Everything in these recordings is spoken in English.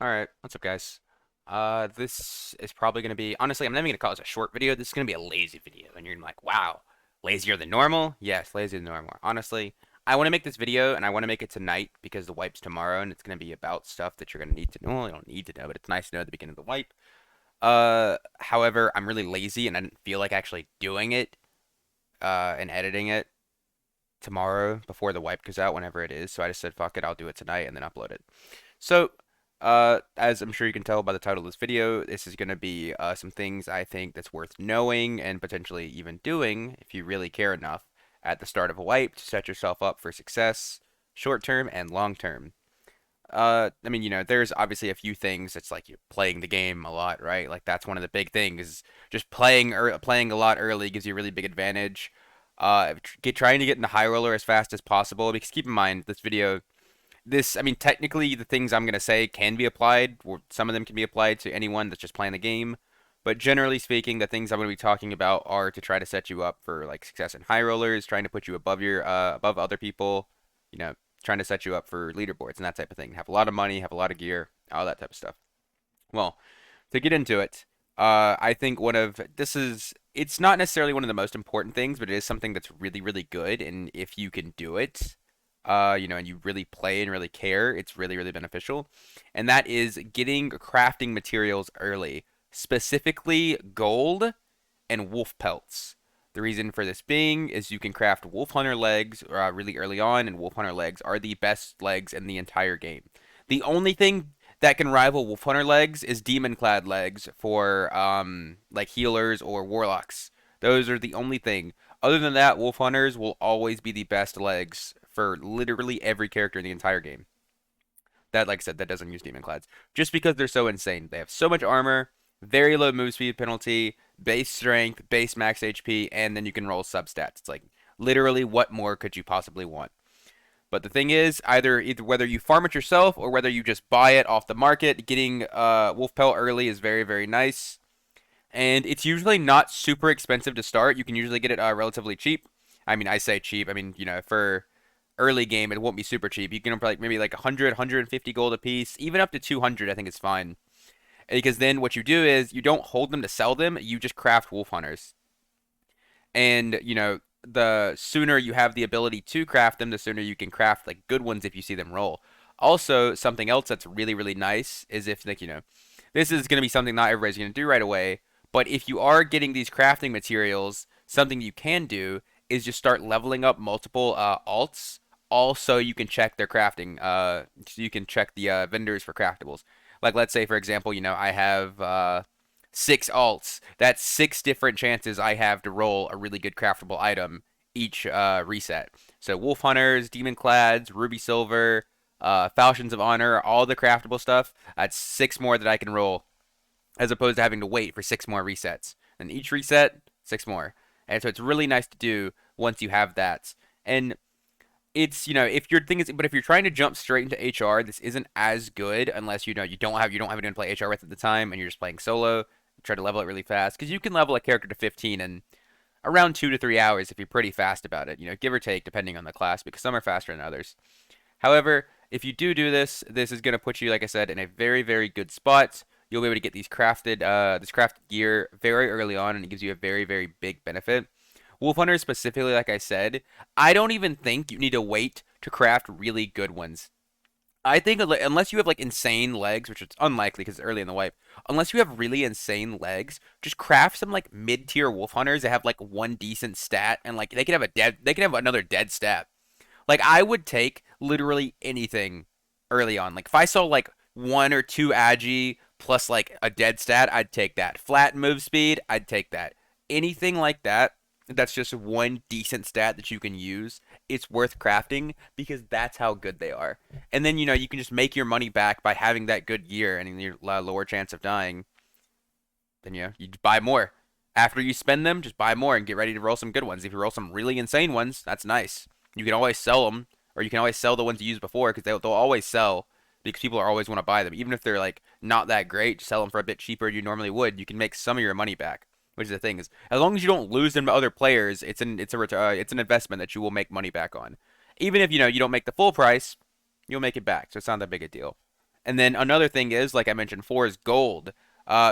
Alright, what's up guys? This is probably going to be, honestly, I'm not even going to call this a short video. This is going to be a lazy video. And you're like, wow, lazier than normal? Yes, lazier than normal. Honestly, I want to make this video and I want to make it tonight because the wipe's tomorrow and it's going to be about stuff that you're going to need to know. Well, you don't need to know, but it's nice to know at the beginning of the wipe. However, I'm really lazy and I didn't feel like actually doing it, and editing it tomorrow before the wipe goes out, whenever it is. So I just said, fuck it, I'll do it tonight and then upload it. So, as I'm sure you can tell by the title of this video, this is going to be some things I think that's worth knowing and potentially even doing if you really care enough at the start of a wipe to set yourself up for success, short term and long term. I mean, there's obviously a few things. It's like you're playing the game a lot, right? Like that's one of the big things. Just playing a lot early gives you a really big advantage. Trying to get into high roller as fast as possible because keep in mind I mean, technically, the things I'm going to say can be applied, or some of them can be applied to anyone that's just playing the game. But generally speaking, the things I'm going to be talking about are to try to set you up for like success in high rollers, trying to put you above other people, you know, trying to set you up for leaderboards and that type of thing. Have a lot of money, have a lot of gear, all that type of stuff. Well, to get into it, I think it's not necessarily one of the most important things, but it is something that's really, really good. And if you can do it, and you really play and really care, it's really, really beneficial. And that is getting crafting materials early, specifically gold and wolf pelts. The reason for this being is you can craft wolf hunter legs really early on, and wolf hunter legs are the best legs in the entire game. The only thing that can rival wolf hunter legs is demon clad legs for like healers or warlocks. Those are the only thing. Other than that, wolf hunters will always be the best legs for literally every character in the entire game. That, like I said, that doesn't use demon clads. Just because they're so insane. They have so much armor, very low move speed penalty, base strength, base max HP, and then you can roll substats. It's like literally what more could you possibly want? But the thing is, either whether you farm it yourself or whether you just buy it off the market, getting wolf pelt early is very, very nice. And it's usually not super expensive to start. You can usually get it relatively cheap. I mean, I say cheap. I mean, for early game, it won't be super cheap. You can like maybe like 100, 150 gold a piece, even up to 200. I think is fine. Because then what you do is you don't hold them to sell them. You just craft wolf hunters, and the sooner you have the ability to craft them, the sooner you can craft like good ones if you see them roll. Also, something else that's really, really nice is if like this is going to be something not everybody's going to do right away. But if you are getting these crafting materials, something you can do is just start leveling up multiple alts. Also, you can check their crafting. So you can check the vendors for craftables. Like, let's say, for example, I have 6 alts. That's 6 different chances I have to roll a really good craftable item each reset. So, Wolf Hunters, Demon Clads, Ruby Silver, Falchions of Honor, all the craftable stuff. That's 6 more that I can roll as opposed to having to wait for 6 more resets. And each reset, 6 more. And so it's really nice to do once you have that. And it's if your thing is, but if you're trying to jump straight into HR, this isn't as good unless you don't have anyone to play HR with at the time and you're just playing solo. Try to level it really fast because you can level a character to 15 in around 2 to 3 hours if you're pretty fast about it. Give or take depending on the class because some are faster than others. However, if you do this, this is going to put you, like I said, in a very, very good spot. You'll be able to get this crafted gear very early on, and it gives you a very, very big benefit. Wolf Hunter specifically, like I said, I don't even think you need to wait to craft really good ones. I think unless you have like insane legs, which is unlikely because it's early in the wipe, unless you have really insane legs, just craft some like mid-tier wolf hunters that have like one decent stat and like they can have another dead stat. Like I would take literally anything early on. Like if I saw like 1 or 2 agi plus like a dead stat, I'd take that. Flat move speed, I'd take that. Anything like that, that's just one decent stat that you can use. It's worth crafting because that's how good they are. And then you can just make your money back by having that good gear and your lower chance of dying. Then you buy more. After you spend them, just buy more and get ready to roll some good ones. If you roll some really insane ones, that's nice. You can always sell them, or you can always sell the ones you used before because they'll always sell because people are always want to buy them, even if they're like not that great. Just sell them for a bit cheaper than you normally would. You can make some of your money back. Which is the thing is, as long as you don't lose them to other players, it's an investment that you will make money back on. Even if you don't make the full price, you'll make it back. So it's not that big a deal. And then another thing is, like I mentioned before, is gold.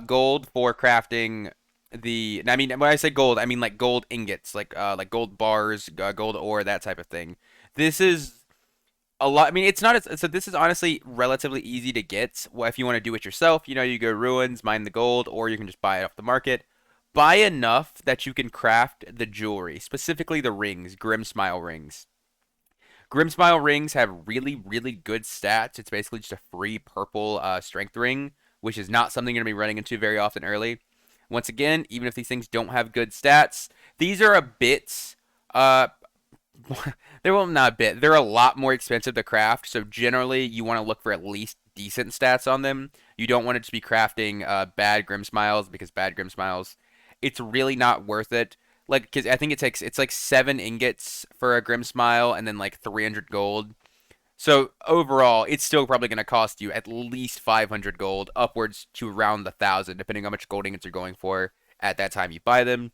Gold for crafting I mean, when I say gold, I mean like gold ingots, like gold bars, gold ore, that type of thing. This is a lot. I mean, it's not so. This is honestly relatively easy to get. Well, if you want to do it yourself, you go ruins, mine the gold, or you can just buy it off the market. Buy enough that you can craft the jewelry, specifically the rings, Grimsmile rings. Grimsmile rings have really, really good stats. It's basically just a free purple strength ring, which is not something you're going to be running into very often early. Once again, even if these things don't have good stats, these are a bit uh, they're well not a bit. They're a lot more expensive to craft. So generally, you want to look for at least decent stats on them. You don't want to just be crafting bad Grimsmiles because bad Grimsmiles, it's really not worth it. Like, because I think it's like 7 ingots for a Grimsmile and then like 300 gold. So overall, it's still probably going to cost you at least 500 gold, upwards to around the 1,000, depending on how much gold ingots you're going for at that time you buy them.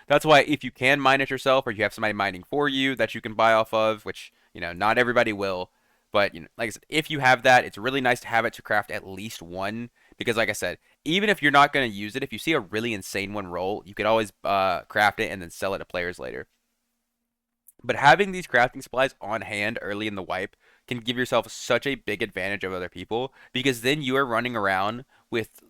That's why if you can mine it yourself or you have somebody mining for you that you can buy off of, which, not everybody will, but like I said, if you have that, it's really nice to have it to craft at least one because like I said, even if you're not going to use it, if you see a really insane one roll, you could always craft it and then sell it to players later. But having these crafting supplies on hand early in the wipe can give yourself such a big advantage of other people because then you are running around with,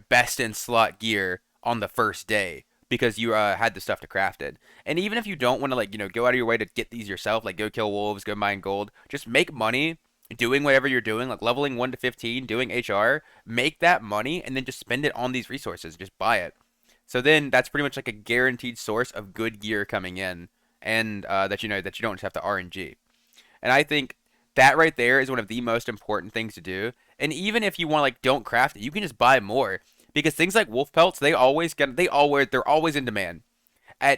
best in slot gear on the first day because you had the stuff to craft it. And even if you don't want to like, go out of your way to get these yourself, like go kill wolves, go mine gold, just make money doing whatever you're doing, like leveling 1 to 15, doing HR, make that money and then just spend it on these resources, just buy it. So then that's pretty much like a guaranteed source of good gear coming in and that you don't just have to RNG. And I think that right there is one of the most important things to do. And even if you want like don't craft it, you can just buy more because things like wolf pelts they're always in demand.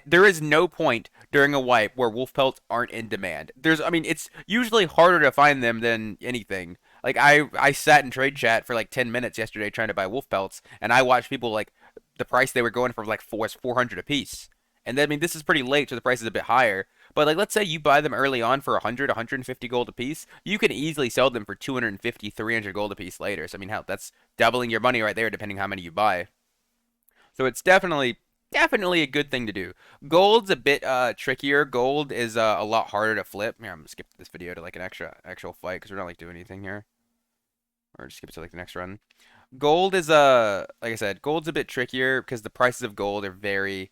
There is no point during a wipe where wolf pelts aren't in demand. I mean, it's usually harder to find them than anything. Like I sat in trade chat for like 10 minutes yesterday trying to buy wolf pelts, and I watched people like the price they were going for like 400 a piece. And then, I mean, this is pretty late, so the price is a bit higher. But like, let's say you buy them early on for 100, 150 gold a piece, you can easily sell them for 250, 300 gold a piece later. So I mean, hell, that's doubling your money right there, depending how many you buy. So it's definitely a good thing to do. Gold's a bit trickier. Gold is a lot harder to flip. Here, I'm gonna skip this video to like an actual fight because we're not like doing anything here. Or just skip it to like the next run. Gold is like I said, gold's a bit trickier because the prices of gold are very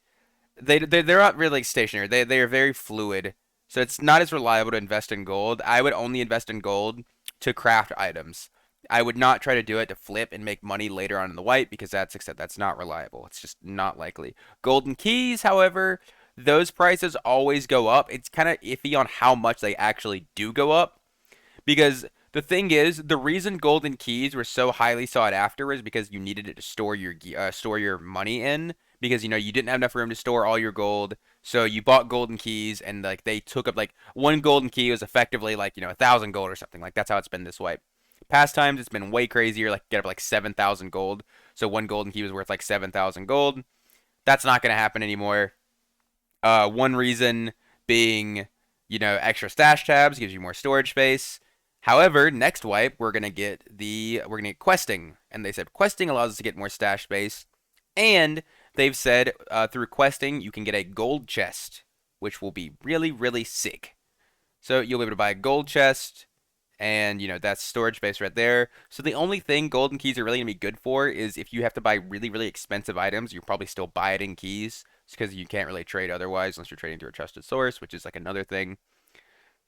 they're not really stationary. They are very fluid. So it's not as reliable to invest in gold. I would only invest in gold to craft items. I would not try to do it to flip and make money later on in the white because that's not reliable. It's just not likely. Golden keys, however, those prices always go up. It's kind of iffy on how much they actually do go up because the thing is, the reason golden keys were so highly sought after is because you needed it to store your money in because you didn't have enough room to store all your gold. So you bought golden keys and like they took up like one golden key was effectively like 1,000 gold or something. Like that's how it's been this way. Past times it's been way crazier, like get up like 7,000 gold. So one golden key was worth like 7,000 gold. That's not gonna happen anymore. One reason being, extra stash tabs gives you more storage space. However, next wipe we're gonna get questing, and they said questing allows us to get more stash space, and they've said through questing you can get a gold chest, which will be really really sick. So you'll be able to buy a gold chest, and that's storage space right there. So the only thing golden keys are really gonna be good for is if you have to buy really really expensive items, you probably still buy it in keys because you can't really trade otherwise unless you're trading through a trusted source, which is like another thing.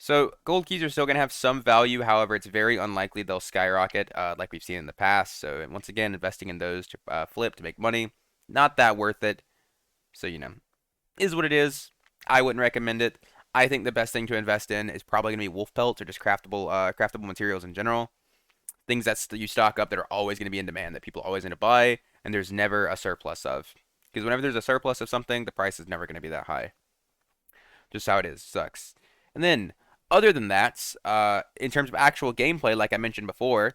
So gold keys are still going to have some value. However, it's very unlikely they'll skyrocket like we've seen in the past. So once again, investing in those to flip to make money, not that worth it. So is what it is. I wouldn't recommend it. I think the best thing to invest in is probably going to be wolf pelts or just craftable materials in general. Things that you stock up that are always going to be in demand that people are always going to buy, and there's never a surplus of. Because whenever there's a surplus of something, the price is never going to be that high. Just how it is. Sucks. And then, other than that, in terms of actual gameplay, like I mentioned before,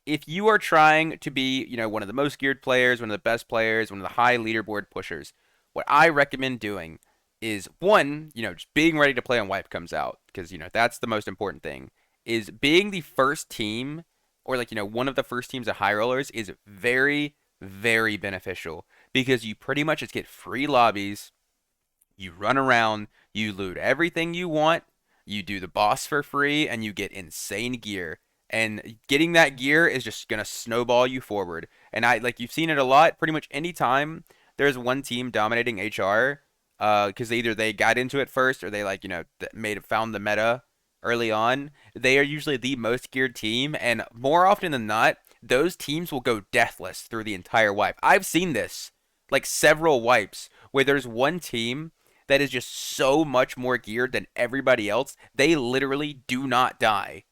if you are trying to be, one of the most geared players, one of the best players, one of the high leaderboard pushers, what I recommend doing is one, just being ready to play when wipe comes out, because that's the most important thing. Is being the first team or like, one of the first teams of high rollers is very, very beneficial because you pretty much just get free lobbies. You run around, you loot everything you want, you do the boss for free, and you get insane gear. And getting that gear is just gonna snowball you forward. And you've seen it a lot. Pretty much any time there's one team dominating HR, because either they got into it first or they found the meta early on. They are usually the most geared team, and more often than not, those teams will go deathless through the entire wipe. I've seen this like several wipes where there's one team that is just so much more geared than everybody else. They literally do not die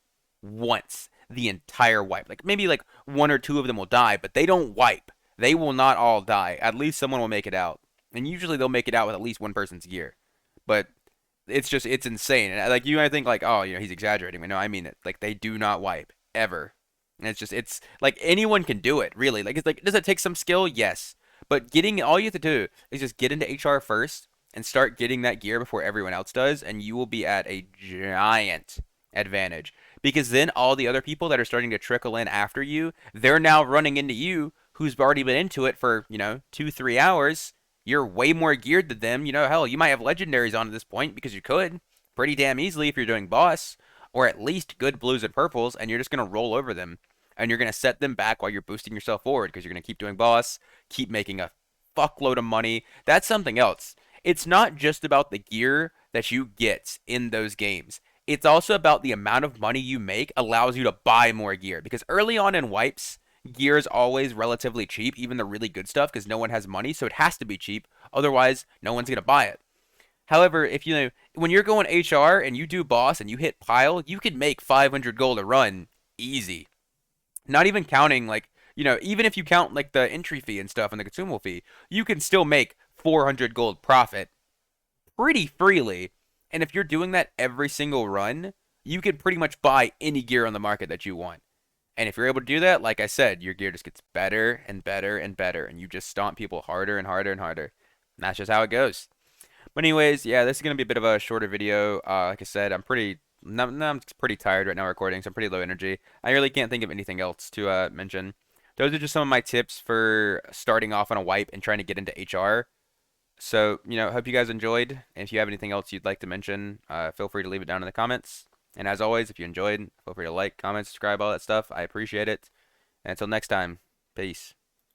once the entire wipe. Like maybe like one or two of them will die, but they don't wipe. They will not all die. At least someone will make it out. And usually they'll make it out with at least one person's gear. But it's insane. And like you might think like, oh, he's exaggerating. But no, I mean it. Like they do not wipe ever. And it's like anyone can do it, really. Like it's like does it take some skill? Yes. But all you have to do is just get into HR first and start getting that gear before everyone else does, and you will be at a giant advantage. Because then all the other people that are starting to trickle in after you, they're now running into you, who's already been into it for, 2, 3 hours. You're way more geared than them. Hell, you might have legendaries on at this point because you could pretty damn easily if you're doing boss, or at least good blues and purples, and you're just going to roll over them. And you're going to set them back while you're boosting yourself forward because you're going to keep doing boss, keep making a fuckload of money. That's something else. It's not just about the gear that you get in those games. It's also about the amount of money you make allows you to buy more gear. Because early on in wipes, gear is always relatively cheap, even the really good stuff, because no one has money, so it has to be cheap. Otherwise, no one's gonna buy it. However, if when you're going HR and you do boss and you hit pile, you can make 500 gold a run easy. Not even counting even if you count like the entry fee and stuff and the consumable fee, you can still make 400 gold profit pretty freely. And if you're doing that every single run, you can pretty much buy any gear on the market that you want. And if you're able to do that, like I said, your gear just gets better and better and better, and you just stomp people harder and harder and harder. And that's just how it goes. But anyways, yeah, this is gonna be a bit of a shorter video. Like I said, I'm pretty tired right now recording, so I'm pretty low energy. I really can't think of anything else to mention. Those are just some of my tips for starting off on a wipe and trying to get into HR. So, hope you guys enjoyed. And if you have anything else you'd like to mention, feel free to leave it down in the comments. And as always, if you enjoyed, feel free to like, comment, subscribe, all that stuff. I appreciate it. And until next time, peace.